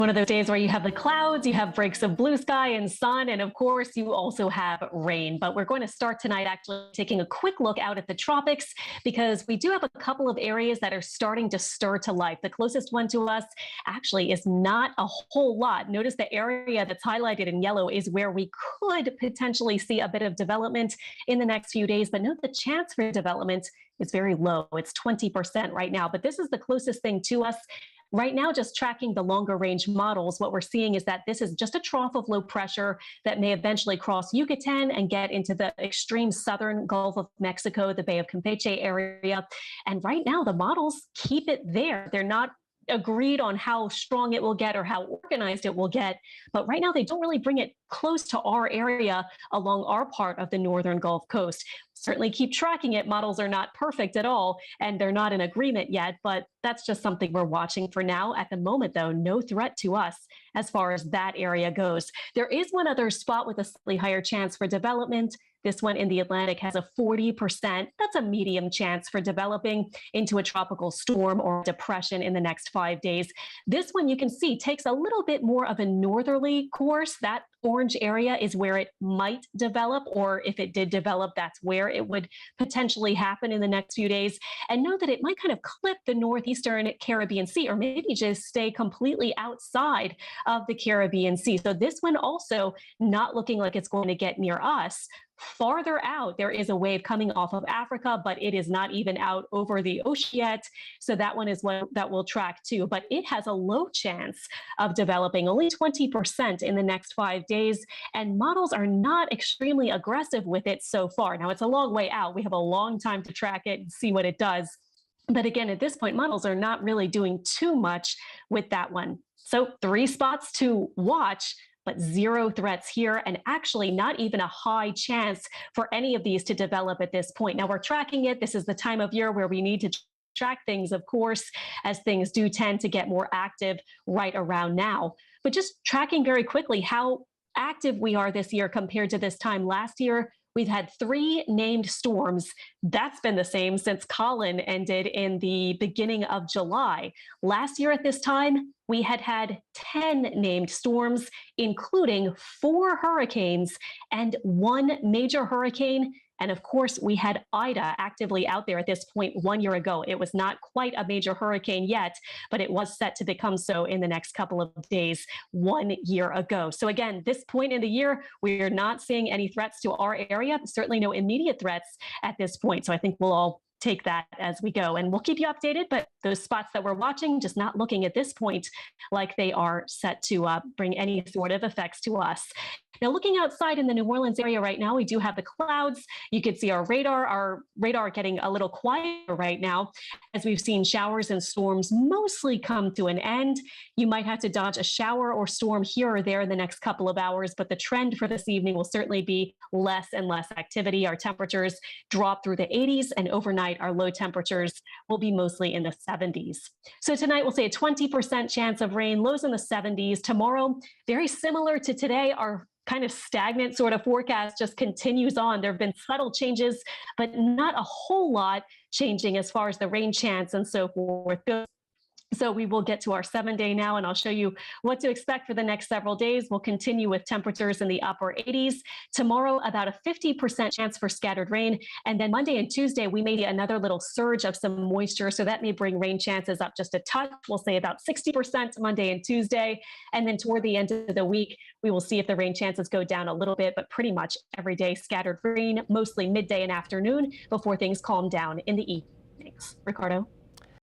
One of those days where you have the clouds, you have breaks of blue sky and sun, and of course, you also have rain. But we're going to start tonight actually taking a quick look out at the tropics because we do have a couple of areas that are starting to stir to life. The closest one to us actually is not a whole lot. Notice the area that's highlighted in yellow is where we could potentially see a bit of development in the next few days, but note the chance for development is very low. It's 20% right now, but this is the closest thing to us. Right now, just tracking the longer range models, what we're seeing is that this is just a trough of low pressure that may eventually cross Yucatan and get into the extreme southern Gulf of Mexico, the Bay of Campeche area. And right now, the models keep it there. They're not agreed on how strong it will get or how organized it will get. But right now, they don't really bring it close to our area along our part of the northern Gulf Coast. Certainly keep tracking it. Models are not perfect at all, and they're not in agreement yet, but that's just something we're watching for now. At the moment, though, no threat to us as far as that area goes. There is one other spot with a slightly higher chance for development. This one in the Atlantic has a 40%. That's a medium chance for developing into a tropical storm or depression in the next 5 days. This one you can see takes a little bit more of a northerly course. That orange area is where it might develop, or if it did develop, that's where it would potentially happen in the next few days. And know that it might kind of clip the northeastern Caribbean Sea, or maybe just stay completely outside of the Caribbean Sea. So this one also not looking like it's going to get near us. Farther out, there is a wave coming off of Africa, but it is not even out over the ocean yet. So that one is one that we'll track too. But it has a low chance of developing, only 20% in the next 5 days. And models are not extremely aggressive with it so far. Now, it's a long way out. We have a long time to track it and see what it does. But again, at this point, models are not really doing too much with that one. So 3 spots to watch, but 0 threats here, and actually not even a high chance for any of these to develop at this point. Now we're tracking it. This is the time of year where we need to track things, of course, as things do tend to get more active right around now. But just tracking very quickly how active we are this year compared to this time last year. We've had 3 named storms. That's been the same since Colin ended in the beginning of July. Last year at this time, we had 10 named storms, including 4 hurricanes and 1 major hurricane. And of course, we had Ida actively out there at this point 1 year ago. It was not quite a major hurricane yet, but it was set to become so in the next couple of days 1 year ago. So again, this point in the year, we are not seeing any threats to our area, certainly no immediate threats at this point. So I think we'll all take that as we go, and we'll keep you updated. But those spots that we're watching, just not looking at this point like they are set to bring any sort of effects to us. Now, looking outside in the New Orleans area right now, we do have the clouds. You can see our radar getting a little quieter right now as we've seen showers and storms mostly come to an end. You might have to dodge a shower or storm here or there in the next couple of hours, but the trend for this evening will certainly be less and less activity. Our temperatures drop through the 80s, and overnight our low temperatures will be mostly in the 70s. So tonight we'll say a 20% chance of rain, lows in the 70s. Tomorrow, very similar to today, our kind of stagnant sort of forecast just continues on. There have been subtle changes, but not a whole lot changing as far as the rain chance and so forth goes. So we will get to our 7-day now, and I'll show you what to expect for the next several days. We'll continue with temperatures in the upper 80s. Tomorrow, about a 50% chance for scattered rain. And then Monday and Tuesday, we may see another little surge of some moisture. So that may bring rain chances up just a touch. We'll say about 60% Monday and Tuesday. And then toward the end of the week, we will see if the rain chances go down a little bit, but pretty much every day scattered rain, mostly midday and afternoon before things calm down in the evenings. Ricardo.